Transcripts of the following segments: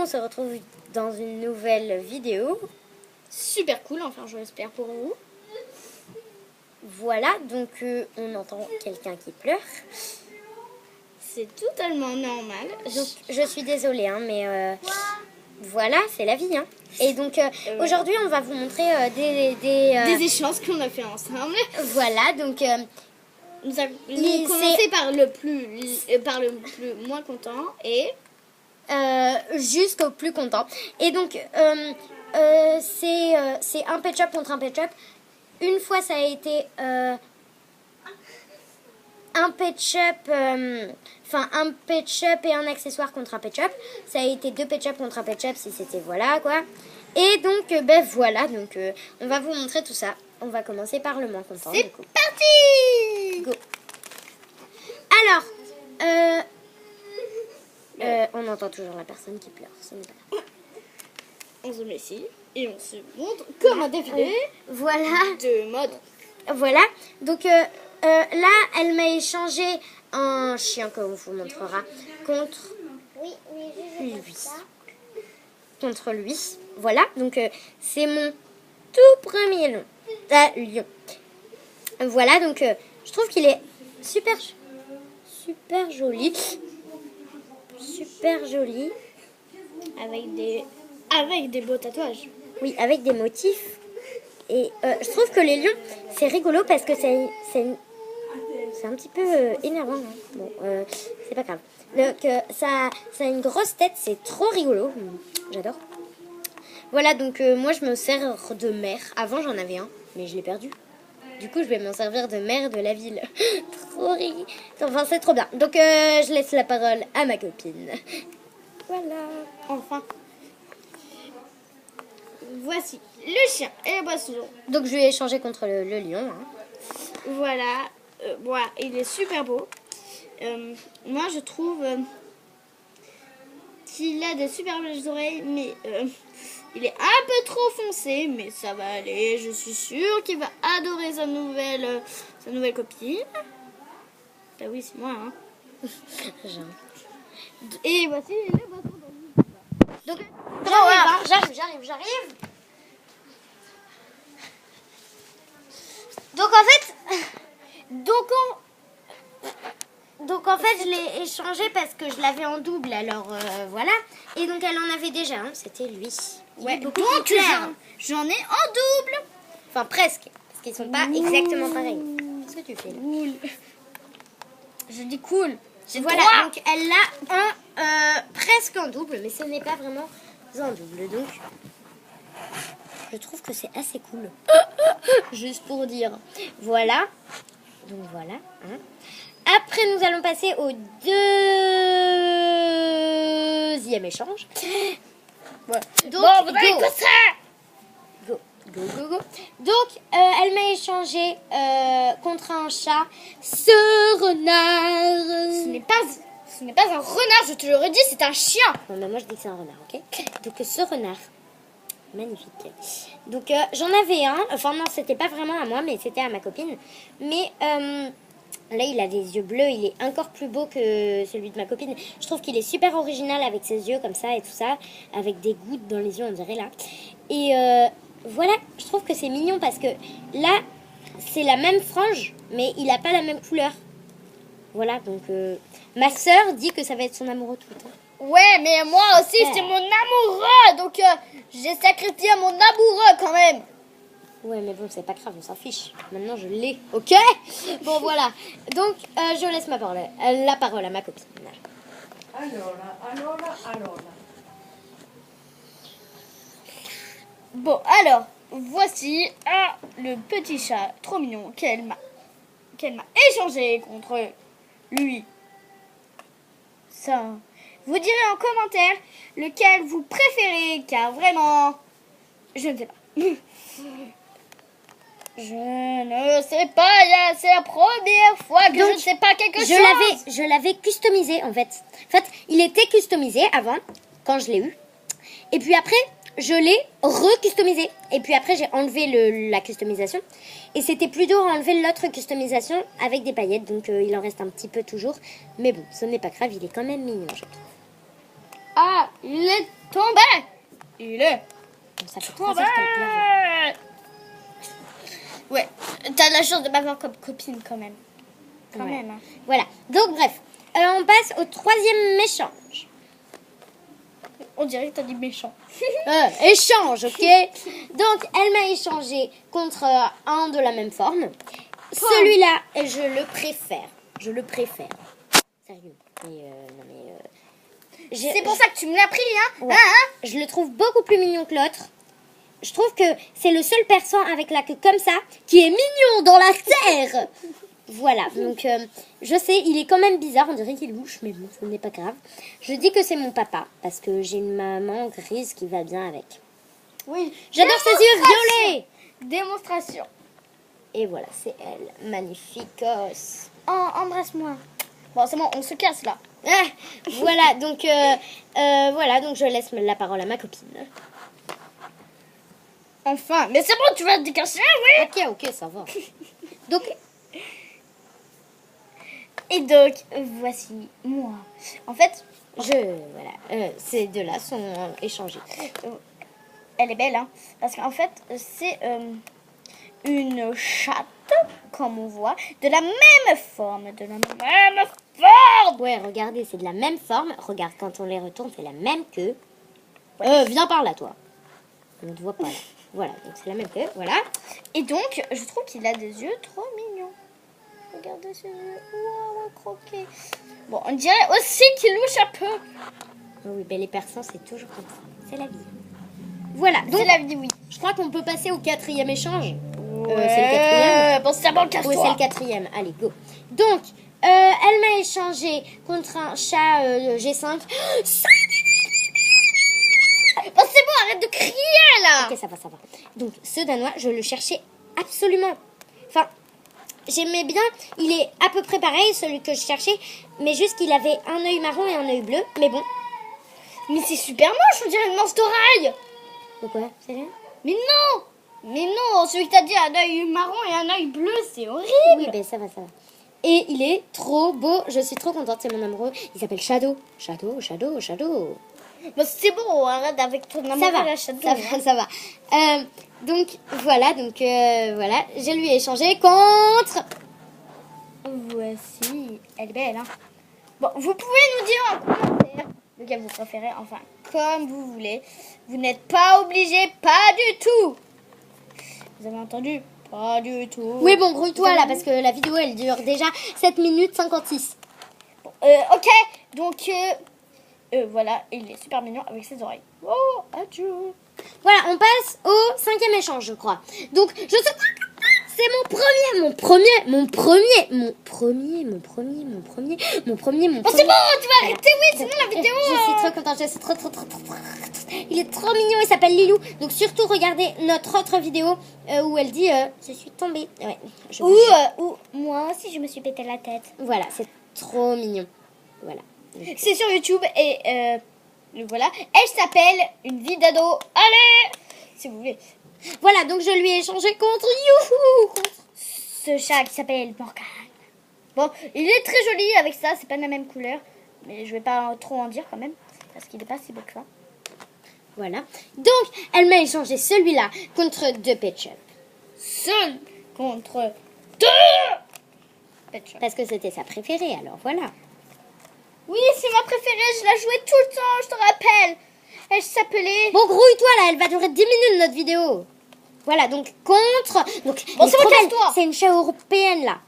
se retrouve dans une nouvelle vidéo. Super cool, enfin je l'espère pour vous. Voilà, donc on entend quelqu'un qui pleure. C'est totalement normal. Donc je suis désolée, hein, mais voilà, c'est la vie. Hein. Et donc aujourd'hui, on va vous montrer des échanges qu'on a fait ensemble. Voilà, donc nous avons commencé par le plus moins content et jusqu'au plus content. Et donc c'est un pet shop contre un pet shop. Une fois, ça a été un pet shop, un pet shop et un accessoire contre un pet shop. Ça a été 2 pet shops contre un pet shop si c'était voilà quoi. Et donc voilà, donc on va vous montrer tout ça. On va commencer par le moins content. C'est parti. Go. Alors, on entend toujours la personne qui pleure. Ce n'est pas grave. On se met ici et on se montre comme un défilé Voilà. de mode. Voilà. Donc là, elle m'a échangé un chien qu'on vous montrera contre lui. Contre lui. Voilà. Donc c'est mon tout premier lion. Voilà. Donc je trouve qu'il est super joli. Super joli. Avec des beaux tatouages. Oui, avec des motifs. Et je trouve que les lions, c'est rigolo parce que c'est un petit peu énervant. Hein. Bon, c'est pas grave. Donc, ça a une grosse tête, c'est trop rigolo. J'adore. Voilà, donc moi, je me sers de mère. Avant, j'en avais un, mais je l'ai perdu. Du coup, je vais m'en servir de mère de la ville. Trop rigolo. Enfin, c'est trop bien. Donc, je laisse la parole à ma copine. Voilà. Enfin. Voici le chien et le boisson. Donc, je lui ai échangé contre le lion. Hein. Voilà. Il est super beau. Moi, je trouve qu'il a de super belles oreilles, mais il est un peu trop foncé, mais ça va aller. Je suis sûre qu'il va adorer sa nouvelle copine. Bah oui, c'est moi. Hein. Et voici le boisson. Donc, j'arrive. Donc en fait, je l'ai échangé parce que je l'avais en double, alors voilà. Et donc elle en avait déjà un, c'était lui. Ouais, beaucoup donc plus clair. j'en ai en double. Enfin presque, parce qu'ils sont pas exactement pareils. Qu'est-ce que tu fais là? Cool. Je dis cool. Voilà, donc elle l'a presque en double, mais ce n'est pas vraiment en double. Donc je trouve que c'est assez cool. Juste pour dire. Voilà. Donc voilà. Hein. Après, nous allons passer au deuxième échange. Voilà. Donc, vous avez que ça. Go. Donc, elle m'a échangé contre un chat, ce renard. Ce n'est pas un renard, je te l'aurais dit, c'est un chien. Non, mais moi je dis que c'est un renard, ok? Donc, ce renard. Magnifique. Donc, j'en avais un. Enfin, non, c'était pas vraiment à moi, mais c'était à ma copine. Mais là, il a des yeux bleus. Il est encore plus beau que celui de ma copine. Je trouve qu'il est super original avec ses yeux comme ça et tout ça. Avec des gouttes dans les yeux, on dirait là. Et voilà, je trouve que c'est mignon parce que là, c'est la même frange, mais il n'a pas la même couleur. Voilà, donc ma sœur dit que ça va être son amoureux tout le temps. Ouais, mais moi aussi, c'est mon amoureux. Donc, j'ai sacrifié mon amoureux quand même. Ouais, mais bon, c'est pas grave, on s'en fiche. Maintenant, je l'ai, ok? Bon, voilà. Donc, je laisse la parole à ma copine. Alors. Bon, alors, voici le petit chat trop mignon qu'elle m'a échangé contre lui. Ça, vous direz en commentaire lequel vous préférez, car vraiment, je ne sais pas. Je ne sais pas, c'est la première fois que je ne sais pas quelque chose. Je l'avais customisé en fait. En fait, il était customisé avant, quand je l'ai eu. Et puis après, je l'ai re-customisé. Et puis après, j'ai enlevé la customisation. Et c'était plus dur à enlever l'autre customisation avec des paillettes. Donc il en reste un petit peu toujours. Mais bon, ce n'est pas grave, il est quand même mignon, je trouve. Ah, il est Tombé. Il est Ça fait 3 tombé. heures qu'elle pleure. Ouais, t'as de la chance de m'avoir comme copine quand même. Quand Ouais. même. Hein. Voilà. Donc, bref. On passe au 3e échange. On dirait que t'as dit méchant. Échange, ok. Donc, elle m'a échangé contre un de la même forme. Celui-là, je le préfère. Je le préfère. Sérieux. Mais, non, mais, C'est pour ça que tu me l'as pris, hein, Ouais. Je le trouve beaucoup plus mignon que l'autre. Je trouve que c'est le seul persan avec la queue comme ça qui est mignon dans la terre. Voilà, donc je sais, il est quand même bizarre, on dirait qu'il louche, mais bon, ce n'est pas grave. Je dis que c'est mon papa, parce que j'ai une maman grise qui va bien avec. Oui. J'adore ses yeux violets. Démonstration. Et voilà, c'est elle, magnificos. Oh, embrasse-moi. Bon, c'est bon, on se casse là. Ah, voilà, donc je laisse la parole à ma copine. Enfin, mais c'est bon, tu vas te casser, oui. Ok, ça va. Donc, Et donc, voici moi. En fait, ces deux-là sont échangés. elle est belle, hein. Parce qu'en fait, c'est une chatte, comme on voit, de la même forme. De la même forme. Ouais, regardez, c'est de la même forme. Regarde, quand on les retourne, c'est la même queue. Viens par là, toi. On ne te voit pas là. Voilà, donc c'est la même queue, voilà. Et donc, je trouve qu'il a des yeux trop mignons. Regardez ses yeux. Waouh, croqué. Bon, on dirait aussi qu'il louche un peu. Oh oui, ben les persans, c'est toujours comme ça. C'est la vie. Voilà, donc C'est la vie, oui. je crois qu'on peut passer au 4e échange. Ouais. C'est le 4e. Bon, c'est bon, Oui, casse-toi. c'est le 4e. Allez, go. Donc, elle m'a échangé contre un chat G5. Bon, c'est bon, arrête de crier là. Ok, ça va. Donc, ce Danois, je le cherchais absolument. Enfin, j'aimais bien. Il est à peu près pareil, celui que je cherchais. Mais juste qu'il avait un œil marron et un œil bleu. Mais bon. Mais c'est super moche, on dirait une manche d'oreille. Pourquoi? C'est vrai? Mais non. Mais non, celui que t'as dit un œil marron et un œil bleu, c'est horrible. Oui, ben ça va. Et il est trop beau. Je suis trop contente, c'est mon amoureux. Il s'appelle Shadow. Shadow. Bon, c'est bon, arrête avec ton amour Ça va, à la chatte. ça va. Donc, voilà. Je lui ai échangé contre... Voici, elle est belle, hein. Bon, vous pouvez nous dire en commentaire lequel vous préférez, enfin, comme vous voulez. Vous n'êtes pas obligé, pas du tout. Vous avez entendu? Pas du tout. Oui, bon, grouille-toi là, parce que la vidéo, elle dure déjà 7 minutes 56. Bon, ok, donc, voilà, il est super mignon avec ses oreilles. Oh, adieu. Voilà, on passe au 5e échange, je crois. Donc, je sais pas... C'est mon premier. Bon, c'est bon, tu vas arrêter, oui, sinon la vidéo... Je suis trop contente, je suis trop. Il est trop mignon, il s'appelle Lilou. Donc surtout regardez notre autre vidéo où elle dit je suis tombée. Ouais, Ou moi aussi je me suis pété la tête. Voilà, c'est trop mignon. Voilà. C'est sur YouTube et voilà. Elle s'appelle Une vie d'ado. Allez, si vous voulez. Voilà, donc je lui ai échangé contre Youhou. Ce chat qui s'appelle Morgan. Bon, il est très joli avec ça, c'est pas de la même couleur. Mais je vais pas trop en dire quand même. Parce qu'il est pas si beau que ça. Voilà. Donc, elle m'a échangé celui-là contre 2 Pet Shop. Seul contre 2 Pet Shop. Parce que c'était sa préférée, alors voilà. Oui, c'est ma préférée, je la jouais tout le temps, je te rappelle. Elle s'appelait... Bon, grouille-toi là, elle va durer 10 minutes notre vidéo. Voilà, donc contre... Donc, Bon, elle est c'est trop bon, belle. casse-toi. C'est une chat européenne là.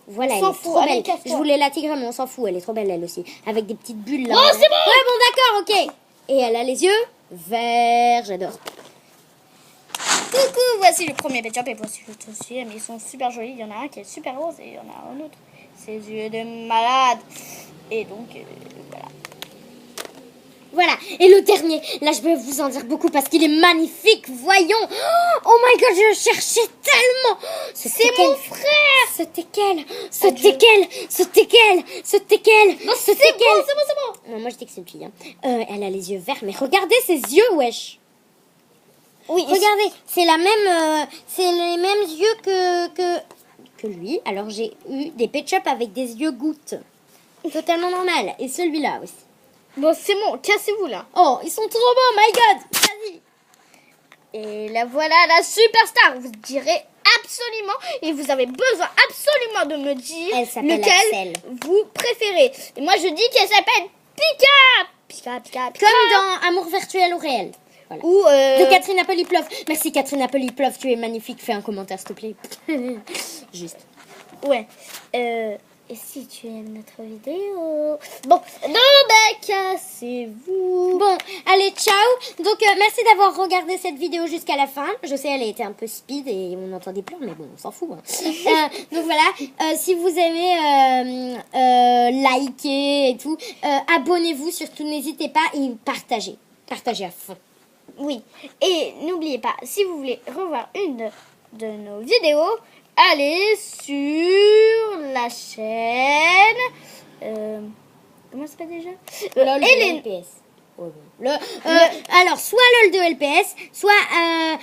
Voilà, On elle s'en est fout, trop allez, belle. casse-toi. Je voulais la tigre, mais on s'en fout, elle est trop belle elle aussi. Avec des petites bulles là. Oh, c'est bon. Ouais, bon, d'accord, ok. Et elle a les yeux verts, j'adore. Coucou, voici le premier Pet Shop et voici le deuxième. Ils sont super jolis. Il y en a un qui est super rose et il y en a un autre. Ses yeux de malade. Et donc, voilà. Voilà, et le dernier, là je vais vous en dire beaucoup parce qu'il est magnifique, voyons. Oh my god, je le cherchais tellement. C'est mon frère. C'était quel? Non, C'est bon. Non, moi je dis que c'est une fille. Hein. Elle a les yeux verts, mais regardez ses yeux, wesh. Oui, Regardez, c'est la même, c'est les mêmes yeux que lui. Alors j'ai eu des Pet Shop avec des yeux gouttes. Totalement normal. Et celui-là aussi. Bon, c'est bon, cassez-vous là. Oh, ils sont trop beaux, my god. Vas-y. Et là voilà la superstar. Vous direz absolument et vous avez besoin absolument de me dire Elle s'appelle lequel Axel. vous préférez. Et moi je dis qu'elle s'appelle Pika. Pika, Pika, Pika. Comme dans Amour virtuel ou réel. Voilà. Ou De Catherine Apolliplov. Merci Catherine Apolliplov, tu es magnifique. Fais un commentaire s'il te plaît. Juste. ouais. Et si tu aimes notre vidéo. Bon, non, bah, cassez-vous. Bon, allez, ciao. Donc, merci d'avoir regardé cette vidéo jusqu'à la fin. Je sais, elle a été un peu speed et on entendait plus, mais bon, on s'en fout. Hein. Donc voilà, si vous aimez liker et tout, abonnez-vous surtout, n'hésitez pas et partagez. Partagez à fond. Oui. Et n'oubliez pas, si vous voulez revoir une de nos vidéos, allez sur la chaîne. Comment ça s'appelle déjà LOL Hélène. de LPS. Ouais, bon. Alors, soit LOL de LPS, soit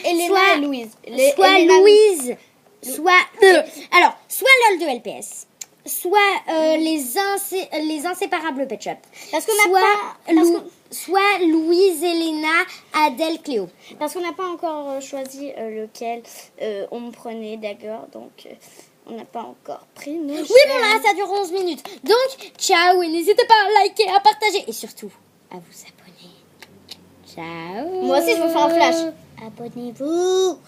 Elena et Louise. soit Elena- Louise, alors, soit LOL de LPS, soit les inséparables Pet Shop. Parce qu'on n'a soit pas- parce qu'on- soit Louise, Elena, Adèle, Cléo. Parce qu'on n'a pas encore choisi lequel on prenait, d'accord. Donc, on n'a pas encore pris nos Oui, chaînes. bon là, ça dure 11 minutes. Donc, ciao et n'hésitez pas à liker, à partager et surtout à vous abonner. Ciao. Moi aussi, je veux faire un flash. Abonnez-vous.